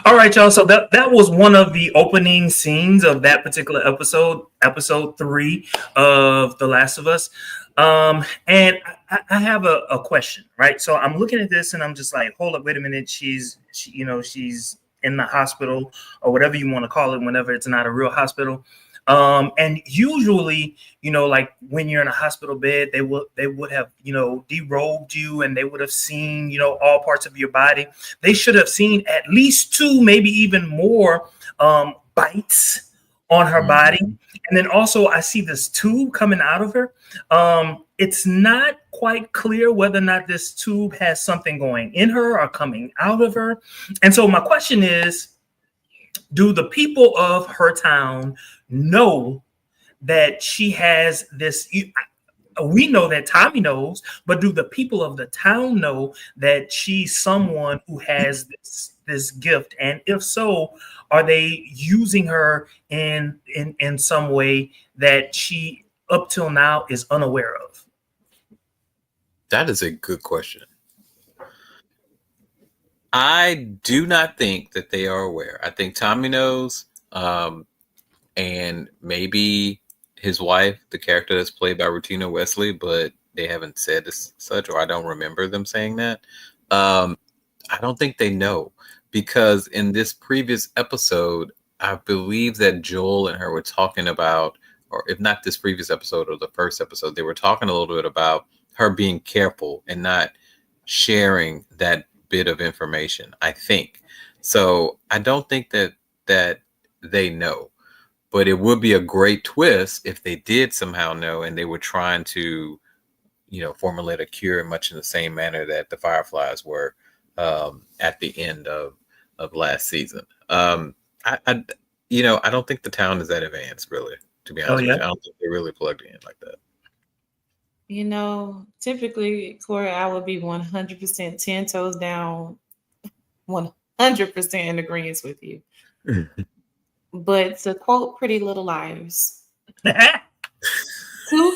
All right, y'all. So that was one of the opening scenes of that particular episode 3 of The Last of Us. And I have a question, right? So I'm looking at this and I'm just like, hold up, wait a minute. She's in the hospital or whatever you want to call it, whenever it's not a real hospital. And usually, like when you're in a hospital bed, they would have, derobed you, and they would have seen, all parts of your body. They should have seen at least 2, maybe even more bites on her body. Mm-hmm. And then also I see this tube coming out of her. It's not quite clear whether or not this tube has something going in her or coming out of her. And so my question is, do the people of her town know that she has this? We know that Tommy knows, but do the people of the town know that she's someone who has this gift? And if so, are they using her in some way that she up till now is unaware of? That is a good question. I do not think that they are aware. I think Tommy knows, and maybe his wife, the character that's played by Rutina Wesley, but they haven't said as such, or I don't remember them saying that. I don't think they know, because in this previous episode, I believe that Joel and her were talking about, or if not this previous episode or the first episode, they were talking a little bit about her being careful and not sharing that bit of information, I think. So I don't think that they know, but it would be a great twist if they did somehow know, and they were trying to, formulate a cure much in the same manner that the Fireflies were at the end of last season. I I don't think the town is that advanced, really, to be Oh honest with yeah. you. I don't think they're really plugged in like that. Typically, Corey, I would be 100% 10 toes down, 100% in agreement with you. But to quote Pretty Little Liars, 2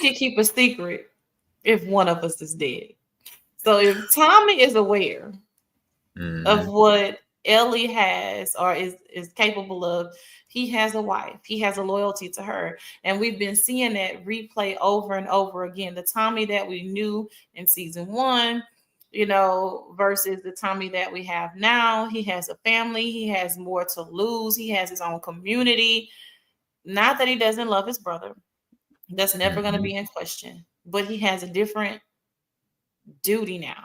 can keep a secret if one of us is dead. So if Tommy is aware of what Ellie has or is capable of, he has a wife, he has a loyalty to her, and we've been seeing that replay over and over again. The Tommy that we knew in season 1, versus the Tommy that we have now. He has a family, he has more to lose, he has his own community. Not that he doesn't love his brother, that's never going to be in question, but he has a different duty now.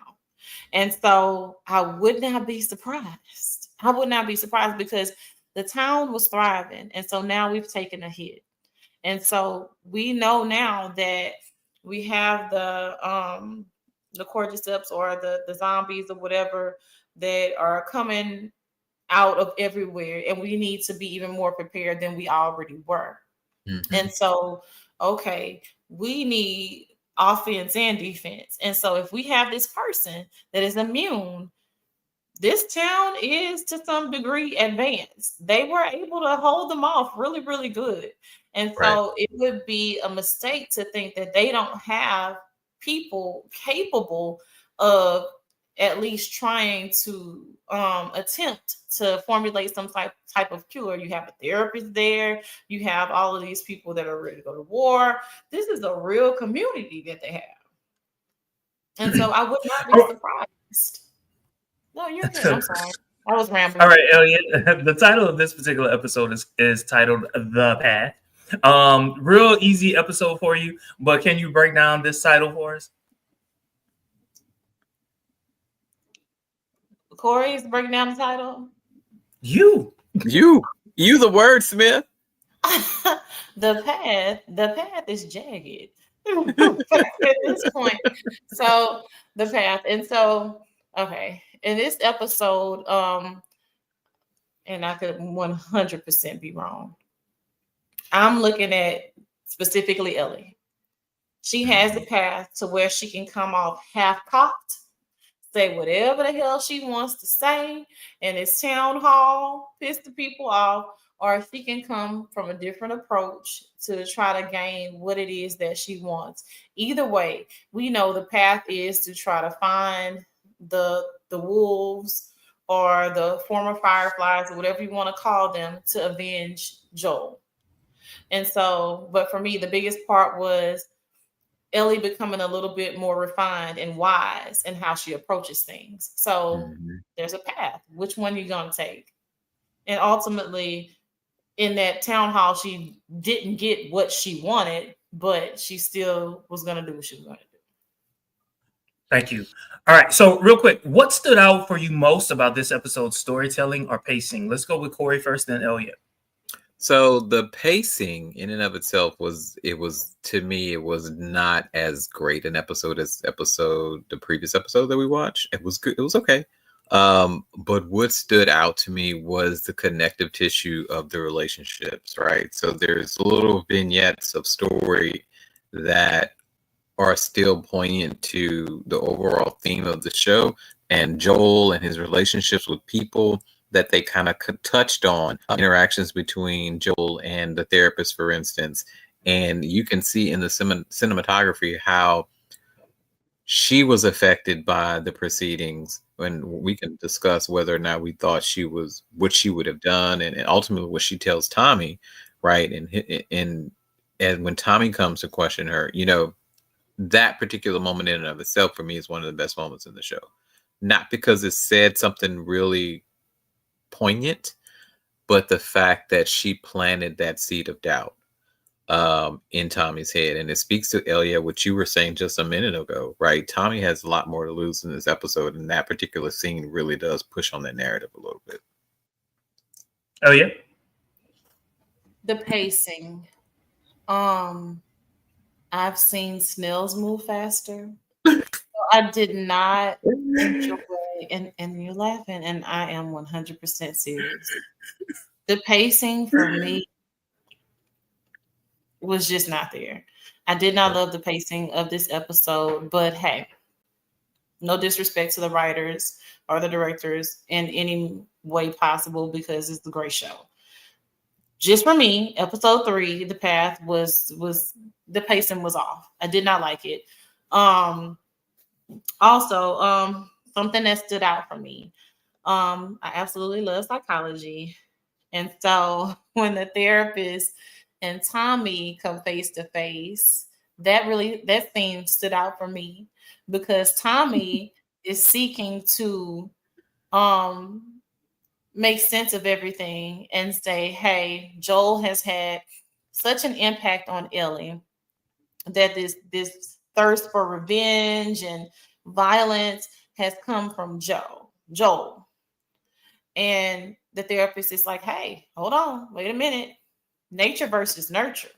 And so I would not be surprised. I would not be surprised, because the town was thriving. And so now we've taken a hit. And so we know now that we have the cordyceps or the zombies or whatever that are coming out of everywhere. And we need to be even more prepared than we already were. And so, okay, we need offense and defense. And so if we have this person that is immune, this town is to some degree advanced. They were able to hold them off really, really good. And Right. so it would be a mistake to think that they don't have people capable of at least trying to attempt to formulate some type of cure. You have a therapist there. You have all of these people that are ready to go to war. This is a real community that they have. And so I would not be surprised. No, you're good. I'm sorry. I was rambling. All right, Elliot. The title of this particular episode is titled The Path. Real easy episode for you, but can you break down this title for us? Corey's breaking down the title. You the wordsmith. The path is jagged at this point. So the path. And so, okay, in this episode, and I could 100% be wrong, I'm looking at specifically Ellie. She has the path to where she can come off half cocked, say whatever the hell she wants to say in this town hall, piss the people off, or she can come from a different approach to try to gain what it is that she wants. Either way, we know the path is to try to find the wolves or the former Fireflies or whatever you want to call them to avenge Joel. And so, but for me, the biggest part was Ellie becoming a little bit more refined and wise in how she approaches things. So there's a path. Which one are you going to take? And ultimately, in that town hall, she didn't get what she wanted, but she still was going to do what she was going to do. Thank you. All right. So real quick, what stood out for you most about this episode's storytelling or pacing? Let's go with Corey first, then Elliot. So the pacing in and of itself to me, it was not as great an episode as the previous episode that we watched. It was good. It was okay. But what stood out to me was the connective tissue of the relationships, right? So there's little vignettes of story that are still poignant to the overall theme of the show, and Joel and his relationships with people that they kind of touched on, interactions between Joel and the therapist, for instance. And you can see in the cinematography how she was affected by the proceedings, when we can discuss whether or not we thought she was what she would have done, and ultimately what she tells Tommy, right? And when Tommy comes to question her, that particular moment in and of itself for me is one of the best moments in the show. Not because it said something really poignant, but the fact that she planted that seed of doubt in Tommy's head. And it speaks to Elliot, what you were saying just a minute ago, right? Tommy has a lot more to lose in this episode, and that particular scene really does push on that narrative a little bit. Elliot? The pacing. I've seen snails move faster. I did not enjoy, and you're laughing, and I am 100% serious. The pacing for me was just not there. I did not love the pacing of this episode, but hey, no disrespect to the writers or the directors in any way possible, because it's a great show. Just for me, episode 3, the path was the pacing was off. I did not like it. Also, something that stood out for me. I absolutely love psychology. And so when the therapist and Tommy come face to face, that theme stood out for me, because Tommy is seeking to make sense of everything and say, hey, Joel has had such an impact on Ellie that this thirst for revenge and violence has come from Joel. And the therapist is like, hey, hold on, wait a minute. Nature versus nurture.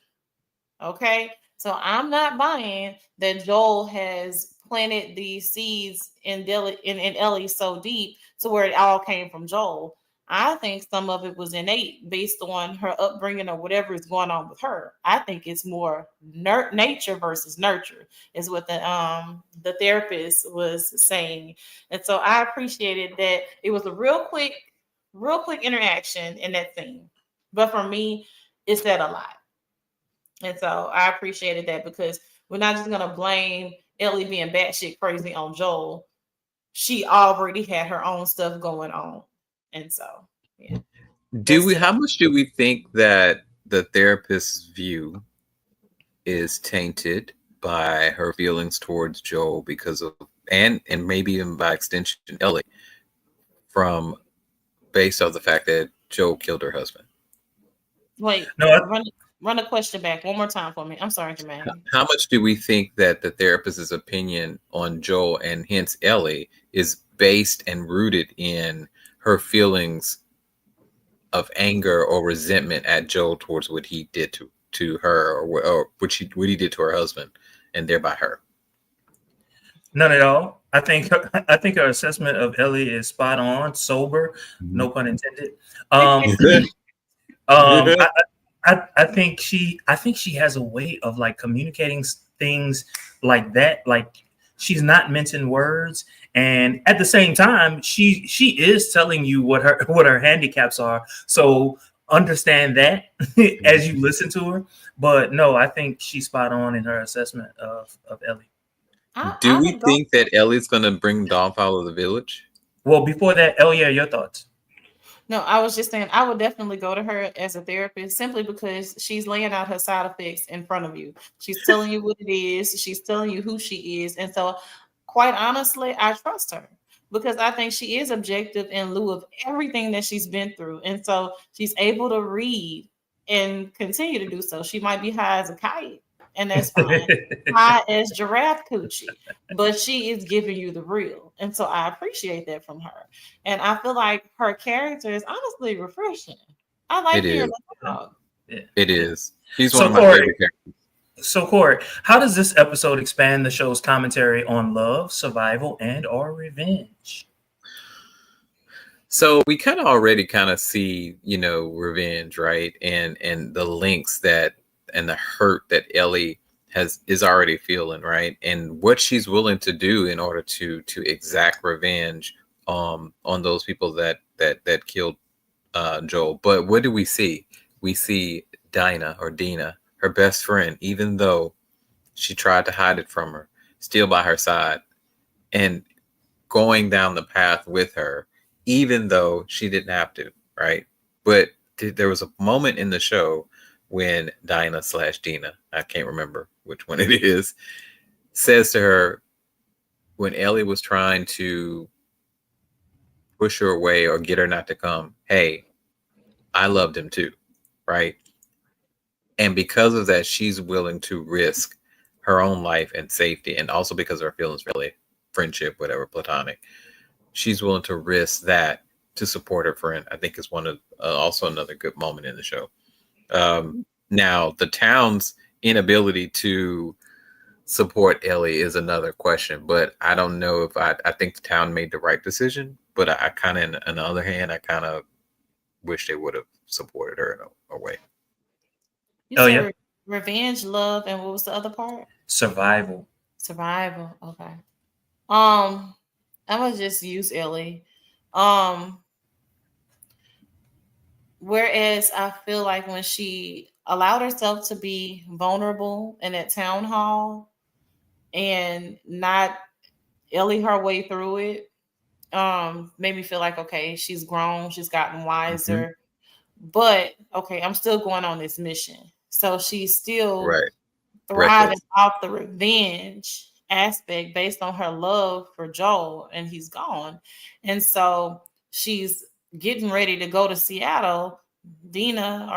Okay. So I'm not buying that Joel has planted these seeds in Ellie so deep to where it all came from Joel. I think some of it was innate based on her upbringing or whatever is going on with her. I think it's more nature versus nurture is what the therapist was saying. And so I appreciated that it was a real quick interaction in that scene. But for me, it said a lot. And so I appreciated that, because we're not just going to blame Ellie being batshit crazy on Joel. She already had her own stuff going on. And so, yeah. How much do we think that the therapist's view is tainted by her feelings towards Joel because of, and maybe even by extension, Ellie, from based on the fact that Joel killed her husband? Wait, run a question back one more time for me. I'm sorry, Jermaine. How much do we think that the therapist's opinion on Joel, and hence Ellie, is based and rooted in her feelings of anger or resentment at Joel towards what he did to her, or what he did to her husband, and thereby her? None at all. I think her assessment of Ellie is spot on, sober, no pun intended. I think she has a way of like communicating things like that. Like, she's not mincing words, and at the same time, she is telling you what her handicaps are. So understand that as you listen to her. But no, I think she's spot on in her assessment of Ellie. Do we think that Ellie's going to bring Dolph out of the village? Well, before that, Elia, your thoughts? No, I was just saying I would definitely go to her as a therapist simply because she's laying out her side effects in front of you. She's telling you what it is, she's telling you who she is. And so, quite honestly, I trust her because I think she is objective in lieu of everything that she's been through. And so, she's able to read and continue to do so. She might be high as a kite, and that's fine. High as giraffe coochie, but she is giving you the real. And so, I appreciate that from her. And I feel like her character is honestly refreshing. I like It hearing is. that dog. It is. He's So one of my Corey, favorite characters. so Corey, how does this episode expand the show's commentary on love, survival, and/or revenge? So we kind of already kind of see, revenge, right? And the links that and the hurt that Ellie is already feeling, right? And what she's willing to do in order to exact revenge on those people that killed Joel. But what do we see? We see Dina, her best friend, even though she tried to hide it from her, still by her side and going down the path with her, even though she didn't have to, right? But there was a moment in the show when Dina, I can't remember which one it is, says to her when Ellie was trying to push her away or get her not to come, hey, I loved him too, right? And because of that, she's willing to risk her own life and safety, and also because of her feelings, really, friendship, whatever, platonic. She's willing to risk that to support her friend. I think is one of also another good moment in the show. Now, the town's inability to support Ellie is another question, but I don't know if I think the town made the right decision, but I kind of, on the other hand, I kind of wish they would have supported her in a way. You said revenge, love, and what was the other part? Survival. Okay. I'm gonna just use Ellie. Whereas I feel like when she allowed herself to be vulnerable in that town hall and not Ellie her way through it, made me feel like, okay, she's grown, she's gotten wiser, but okay, I'm still going on this mission. So she's still thriving off the revenge aspect based on her love for Joel, and he's gone. And so she's getting ready to go to Seattle. Dina,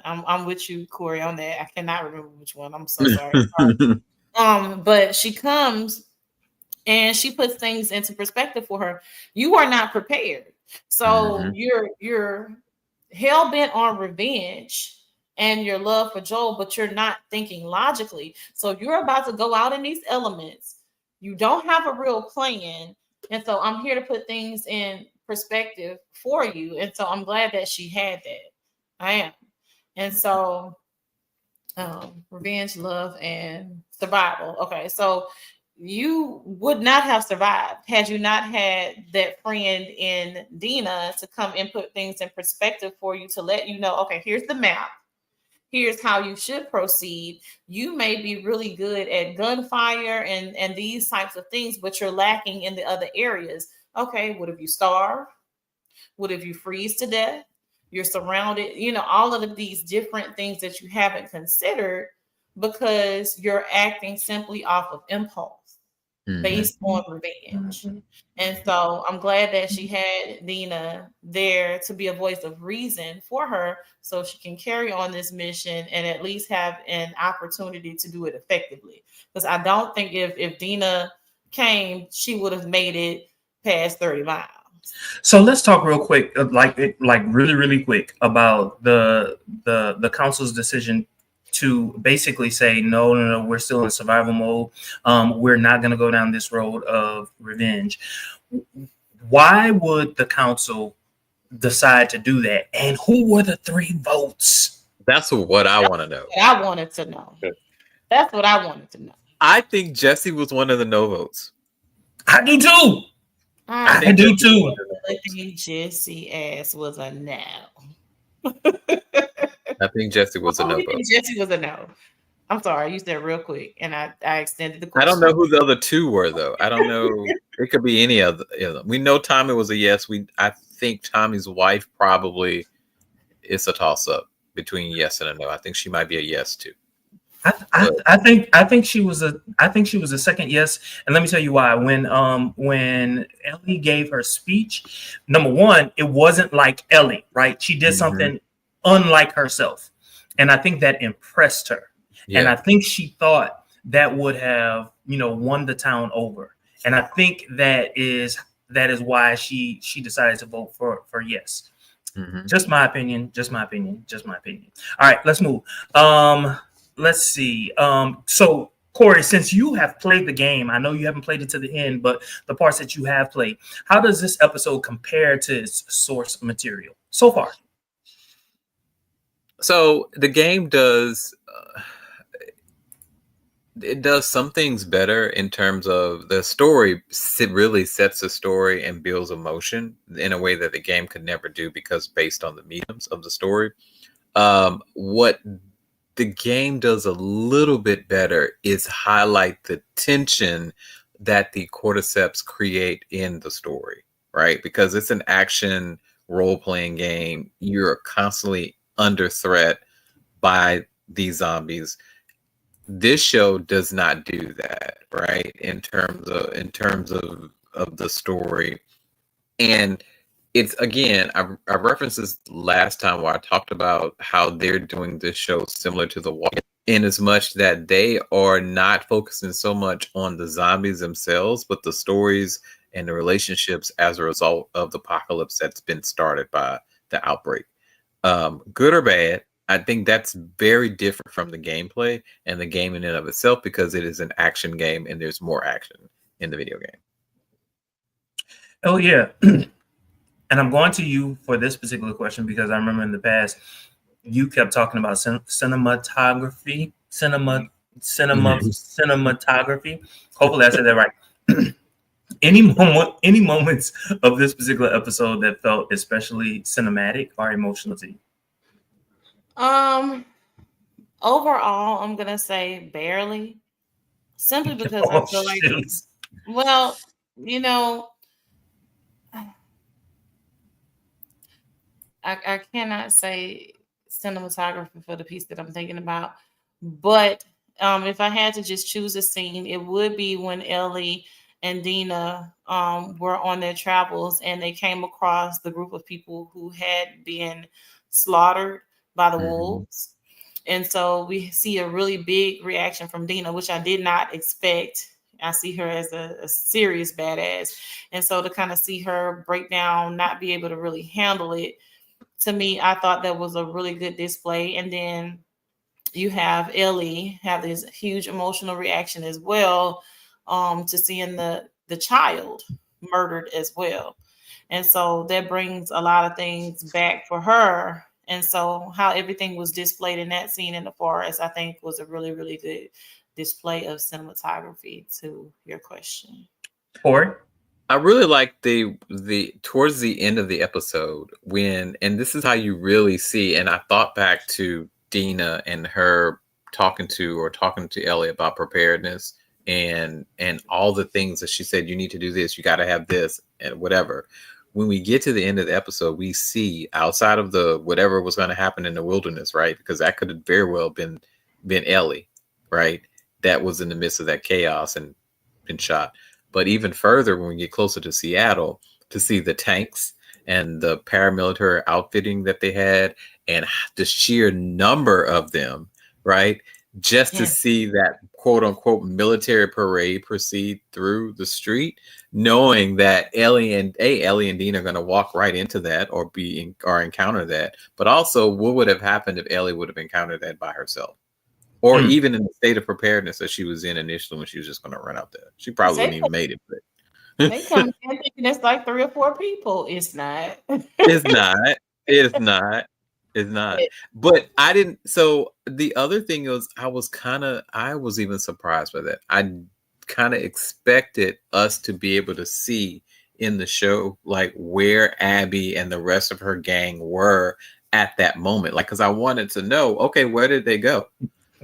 I'm with you, Corey, on that. I cannot remember which one. I'm so sorry. But she comes and she puts things into perspective for her. You are not prepared. So you're hell bent on revenge and your love for Joel, but you're not thinking logically. So you're about to go out in these elements. You don't have a real plan. And so I'm here to put things in perspective for you. And so I'm glad that she had that. I am. And so revenge, love, and survival. Okay, so you would not have survived had you not had that friend in Dina to come and put things in perspective for you, to let you know, okay, here's the map. Here's how you should proceed. You may be really good at gunfire and these types of things, but you're lacking in the other areas. Okay, what if you starve? What if you freeze to death? You're surrounded, all of these different things that you haven't considered because you're acting simply off of impulse based on revenge. And so I'm glad that she had Dina there to be a voice of reason for her so she can carry on this mission and at least have an opportunity to do it effectively. Because I don't think if Dina came, she would have made it past 30 miles. So let's talk real quick, like really, really quick about the council's decision to basically say, no, we're still in survival mode. We're not going to go down this road of revenge. Why would the council decide to do that? And who were the 3 votes? That's what I want to know. I wanted to know. That's what I wanted to know. I think Jesse was one of the no votes. I do too. I do too. I think Jesse ass was a no. I think Jesse was a no vote. Jesse was a no. I'm sorry, you said real quick, and I extended the I don't question. know who the other two were though. I don't know. It could be any other. We know Tommy was a yes. I think Tommy's wife probably is a toss up between yes and a no. I think she might be a yes too. I think she was a second yes, and let me tell you why. When Ellie gave her speech, number one, it wasn't like Ellie, right? She did something unlike herself, and I think that impressed her. And I think she thought that would have won the town over, and I think that is why she decided to vote for yes. Just my opinion. Just my opinion. Just my opinion. All right, let's move. Let's see. So Corey, since you have played the game, I know you haven't played it to the end, but the parts that you have played, how does this episode compare to its source material so far? So the game does it does some things better in terms of the story. It really sets the story and builds emotion in a way that the game could never do because based on the mediums of the story. What the game does a little bit better is highlight the tension that the cordyceps create in the story, right? Because it's an action role-playing game. You're constantly under threat by these zombies. This show does not do that, right? In terms of the story. And it's again, I referenced this last time where I talked about how they're doing this show similar to The Walking, in as much that they are not focusing so much on the zombies themselves, but the stories and the relationships as a result of the apocalypse that's been started by the outbreak. Good or bad, I think that's very different from the gameplay and the game in and of itself because it is an action game and there's more action in the video game. Oh yeah. And I'm going to you for this particular question because I remember in the past you kept talking about cinematography. Hopefully I said that right. Any moments of this particular episode that felt especially cinematic or emotional to you? Overall, I'm gonna say barely, simply because I Oh, feel like, shoot. well, you know, I cannot say cinematography for the piece that I'm thinking about, but if I had to just choose a scene, it would be when Ellie and Dina were on their travels and they came across the group of people who had been slaughtered by the wolves. And so we see a really big reaction from Dina, which I did not expect. I see her as a serious badass. And so to kind of see her break down, not be able to really handle it, to me, I thought that was a really good display. And then you have Ellie have this huge emotional reaction as well, to seeing the child murdered as well. And so that brings a lot of things back for her. And so how everything was displayed in that scene in the forest, I think was a really, really good display of cinematography to your question. Or I really like the towards the end of the episode when, and this is how you really see, and I thought back to Dina and her talking to Ellie about preparedness and all the things that she said, you need to do this, you got to have this and whatever. When we get to the end of the episode, we see outside of the whatever was going to happen in the wilderness, right? Because that could have very well been Ellie, right? That was in the midst of that chaos and been shot. But even further, when we get closer to Seattle, to see the tanks and the paramilitary outfitting that they had and the sheer number of them, right? Just to see that quote unquote military parade proceed through the street, knowing that Ellie and Dean are going to walk right into that or encounter that. But also, what would have happened if Ellie would have encountered that by herself? Or even in the state of preparedness that she was in initially when she was just going to run out there. She probably wouldn't even made it. But they come in thinking it's like 3 or 4 people. It's not. It's not. It's not. It's not. But I didn't. So the other thing was, I was even surprised by that. I kind of expected us to be able to see in the show, like where Abby and the rest of her gang were at that moment. Like, because I wanted to know, okay, where did they go?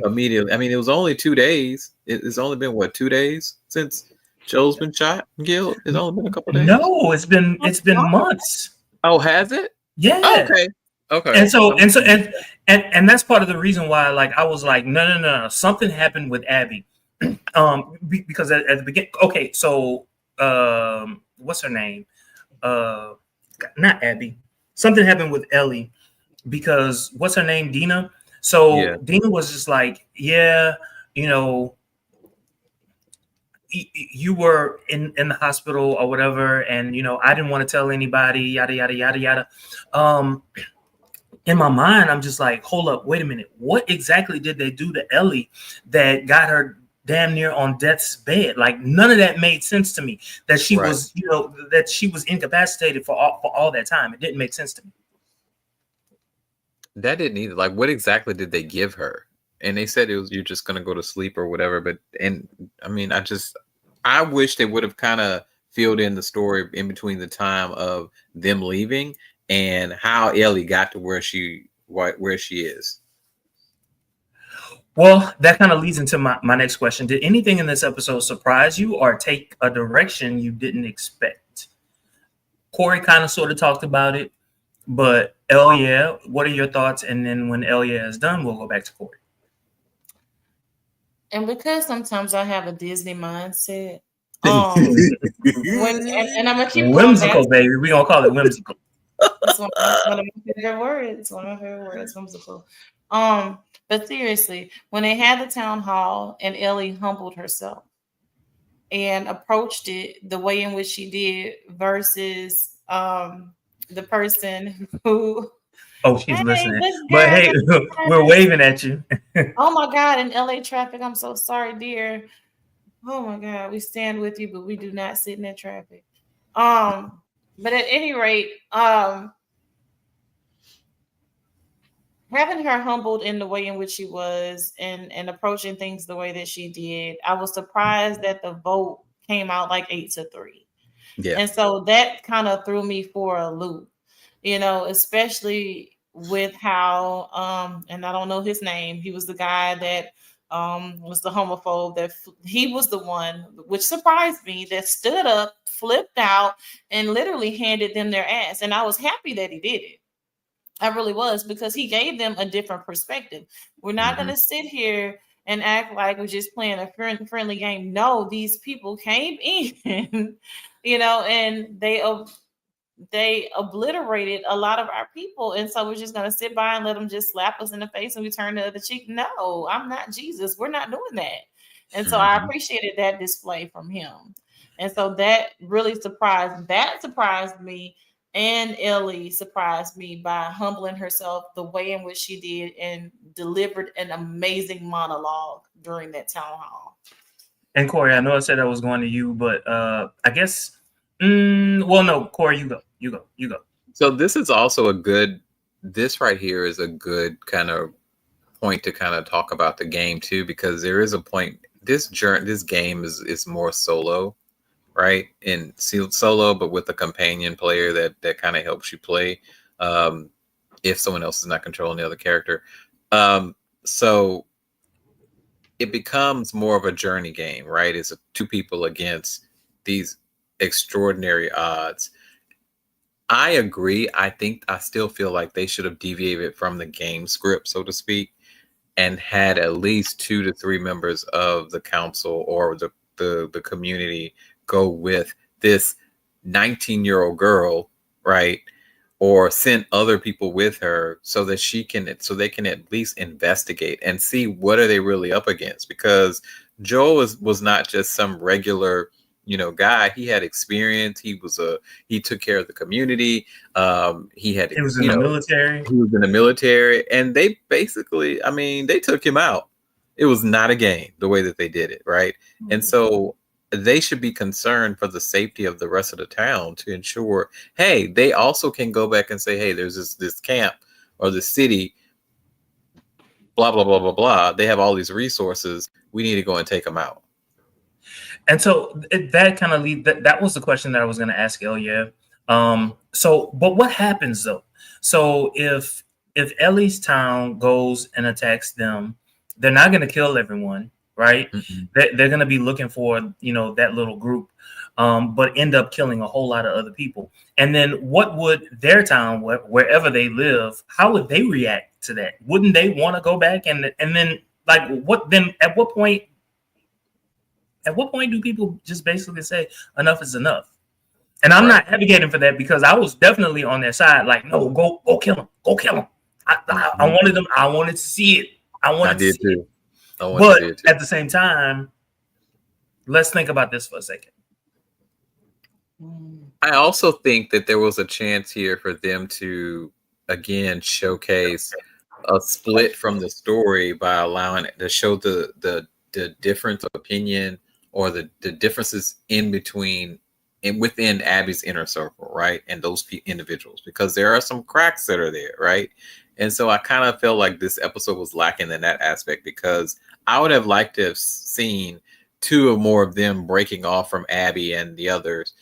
immediately. I mean, it was only 2 days. It's only been what, 2 days since Joel's been shot and killed. It's only been a couple days. No, it's been months. Oh, has it? Oh, Yeah. okay. Okay. And that's part of the reason why, like, I was like, no, something happened with Abby, because at the beginning, okay, so what's her name? Not Abby. Something happened with Ellie because what's her name? Dina. So Yeah. Dina was just like, yeah, you know, you were in the hospital or whatever, and I didn't want to tell anybody, yada yada yada yada. In my mind, I'm just like, hold up, wait a minute. What exactly did they do to Ellie that got her damn near on death's bed? Like, none of that made sense to me. That she Right. was, that she was incapacitated for all that time. It didn't make sense to me. That didn't either. Like, what exactly did they give her? And they said it was, you're just gonna go to sleep or whatever. But I mean, I wish they would have kind of filled in the story in between the time of them leaving and how Ellie got to where she is. Well, that kind of leads into my next question. Did anything in this episode surprise you or take a direction you didn't expect? Corey kind of sort of talked about it, but Elia, what are your thoughts? And then when Elia is done, we'll go back to Corey. And because sometimes I have a Disney mindset, and I'm gonna keep whimsical, going back. baby. We're gonna call it whimsical. It's one of my favorite words. It's one of my favorite words, whimsical. But seriously, when they had the town hall and Ellie humbled herself and approached it the way in which she did versus the person who she's listening. But hey, we're waving at you. Oh my God, in LA traffic, I'm so sorry, dear. Oh my God, we stand with you, but we do not sit in that traffic. But at any rate, having her humbled in the way in which she was and approaching things the way that she did, I was surprised that the vote came out like 8-3. Yeah. And so that kind of threw me for a loop, especially with how and I don't know his name. He was the guy that was the homophobe, that he was the one, which surprised me, that stood up, flipped out, and literally handed them their ass. And I was happy that he did it. I really was, because he gave them a different perspective. We're not going to sit here and act like we're just playing a friendly game. No, these people came in, and they obliterated a lot of our people. And so we're just going to sit by and let them just slap us in the face and we turn the other cheek. No, I'm not Jesus. We're not doing that. And so I appreciated that display from him. And so that really surprised me. And Ellie surprised me by humbling herself the way in which she did and delivered an amazing monologue during that town hall. And Corey, I know I said I was going to you, but I guess, well, no, Corey, you go. So this is also this right here is a good kind of point to kind of talk about the game too, because there is a point, this game is more solo, right? And solo, but with a companion player that kind of helps you play if someone else is not controlling the other character. So it becomes more of a journey game, right? It's two people against these extraordinary odds. I agree. I still feel like they should have deviated from the game script, so to speak, and had at least 2 to 3 members of the council or the community go with this 19-year-old girl, right? Or send other people with her so they can at least investigate and see what are they really up against. Because Joel was not just some regular, guy. He had experience. He took care of the community. He was in the military. He was in the military, and they basically, they took him out. It was not a game the way that they did it, right? Mm-hmm. And so they should be concerned for the safety of the rest of the town to ensure, hey, they also can go back and say, hey, there's this camp or the city, blah, blah, blah, blah, blah. They have all these resources. We need to go and take them out. And so that kind of that was the question that I was going to ask Elia. But what happens though? So if Ellie's town goes and attacks them, They're not going to kill everyone, right? Mm-mm. They're going to be looking for, that little group, but end up killing a whole lot of other people. And then what would their town, wherever they live, how would they react to that? Wouldn't they want to go back? And then like what then at what point do people just basically say enough is enough? And I'm Right. not advocating for that because I was definitely on their side. Like, no, go kill him, go kill him. I Mhm. wanted them. I wanted to see it. I I wanted to did see it. too. I want to But see it too. at the same time, let's think about this for a second. I also think that there was a chance here for them to again showcase a split from the story by allowing it to show the difference of opinion or the differences in between and within Abby's inner circle, right? And those individuals, because there are some cracks that are there, right? And so I kind of felt like this episode was lacking in that aspect because I would have liked to have seen two or more of them breaking off from Abby and the others,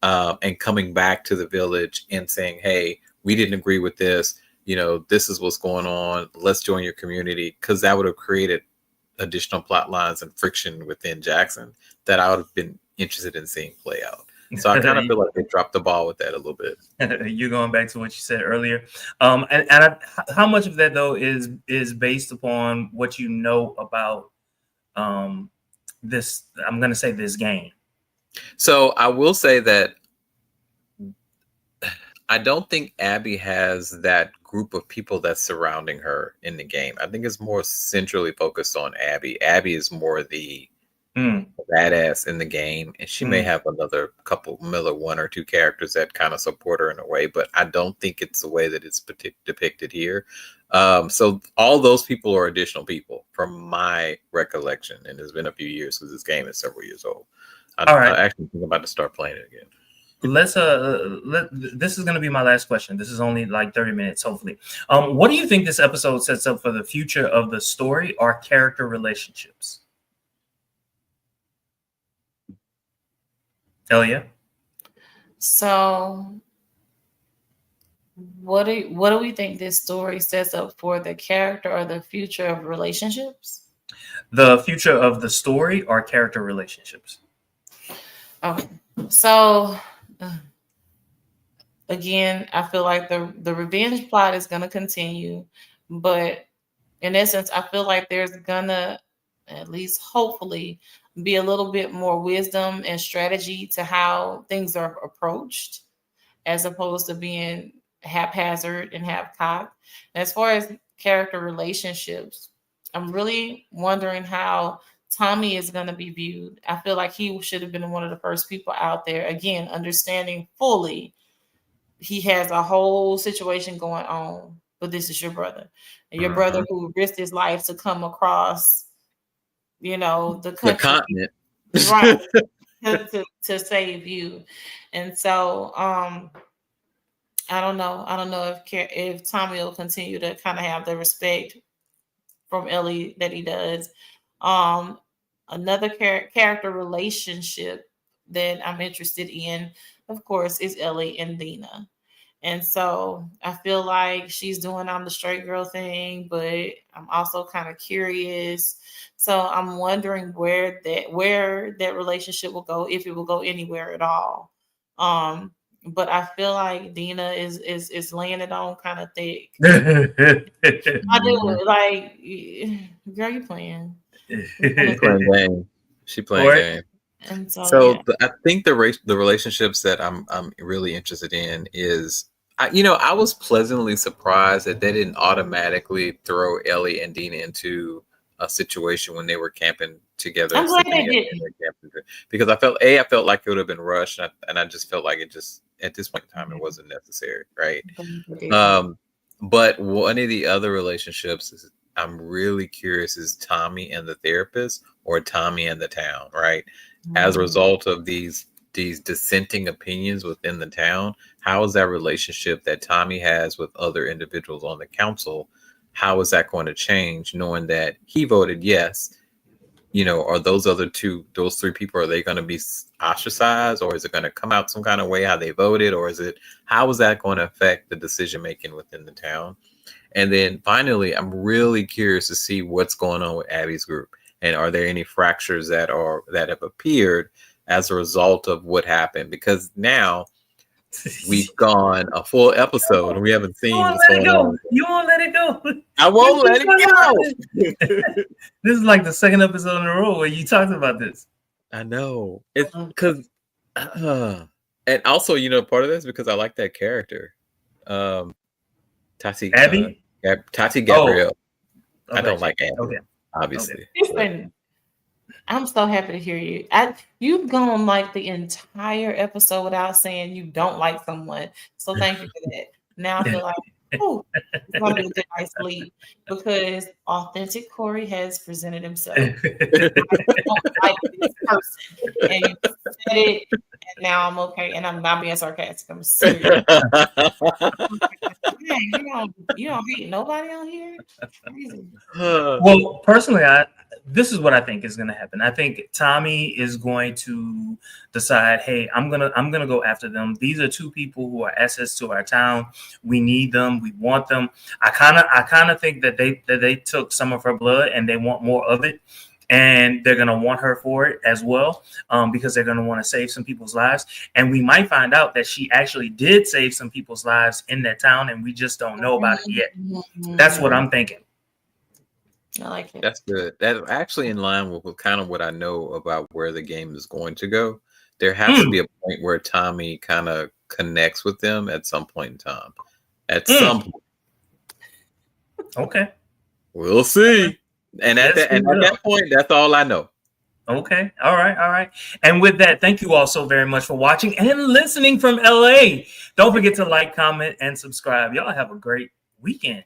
and coming back to the village and saying, "Hey, we didn't agree with this. This is what's going on. Let's join your community," because that would have created additional plot lines and friction within Jackson that I would have been interested in seeing play out. So I kind of feel like they dropped the ball with that a little bit. You're going back to what you said earlier, how much of that though is based upon what you know about this? I'm going to say this game. So I will say that I don't think Abby has that group of people that's surrounding her in the game. I think it's more centrally focused on Abby. Abby is more the badass in the game, and she may have another couple, one or two characters that kind of support her in a way, but I don't think it's the way that it's depicted here. So all those people are additional people from my recollection, and it's been a few years because this game is several years old. All right. I actually think I'm about to start playing it again. This is going to be my last question. This is only like 30 minutes, hopefully. What do you think this episode sets up for the future of the story or character relationships? Elia? So what do we think this story sets up for the character or the future of relationships? The future of the story or character relationships? Okay. So again, I feel like the revenge plot is going to continue, but in essence, I feel like there's gonna, at least hopefully, be a little bit more wisdom and strategy to how things are approached, as opposed to being haphazard and half-cocked. As far as character relationships, I'm really wondering how Tommy is going to be viewed. I feel like he should have been one of the first people out there, again, understanding fully he has a whole situation going on, but this is your brother. And your brother who risked his life to come across, the country, The continent. right, to save you. And so I don't know if Tommy will continue to kind of have the respect from Ellie that he does. Another character relationship that I'm interested in, of course, is Ellie and Dina. And so I feel like she's doing on the straight girl thing, but I'm also kind of curious. So I'm wondering where that relationship will go, if it will go anywhere at all. But I feel like Dina is laying it on kind of thick. I do, like, girl, you playing. Playing game. She playing game. And So yeah. I think the relationships that I'm really interested in is, I was pleasantly surprised that they didn't automatically throw Ellie and Dina into a situation when they were camping together. I'm glad they didn't. Because I felt like it would have been rushed, and I just felt like it just at this point in time it wasn't necessary, right? But one of the other relationships is I'm really curious is Tommy and the therapist or Tommy and the town, right? As a result of these dissenting opinions within the town, how is that relationship that Tommy has with other individuals on the council? How is that going to change, knowing that he voted yes? Are those those three people, are they going to be ostracized, or is it going to come out some kind of way how they voted, or how is that going to affect the decision making within the town? And then finally, I'm really curious to see what's going on with Abby's group, and are there any fractures that have appeared as a result of what happened? Because now we've gone a full episode and we haven't seen what's going on. You won't let it go. I won't let it go. This is like the second episode in a row where you talked about this. I know. It's because, and also, part of this is because I like that character, Tati. Abby? Tati Gabrielle. Oh, I don't like Abby, okay. obviously. Listen, I'm so happy to hear you. You've gone like the entire episode without saying you don't like someone. So thank you for that. Now I feel like, oh, it's going to be a good night's sleep because authentic Corey has presented himself. I don't like this person. And you said it, and now I'm okay. And I'm not being sarcastic. I'm serious. You don't hate nobody on here? Crazy. Well, personally, this is what I think is going to happen. I think Tommy is going to decide, hey, I'm gonna go after them. These are two people who are assets to our town. We need them. We want them. I kind of think that they took some of her blood and they want more of it, and they're gonna want her for it as well, because they're gonna want to save some people's lives. And we might find out that she actually did save some people's lives in that town, and we just don't know about it yet. That's what I'm thinking. I like it. That's good. That's actually in line with kind of what I know about where the game is going to go. There has to be a point where Tommy kind of connects with them at some point in time. At some point. Okay. We'll see. And at that point, that's all I know. Okay. All right. And with that, thank you all so very much for watching and listening from LA. Don't forget to like, comment, and subscribe. Y'all have a great weekend.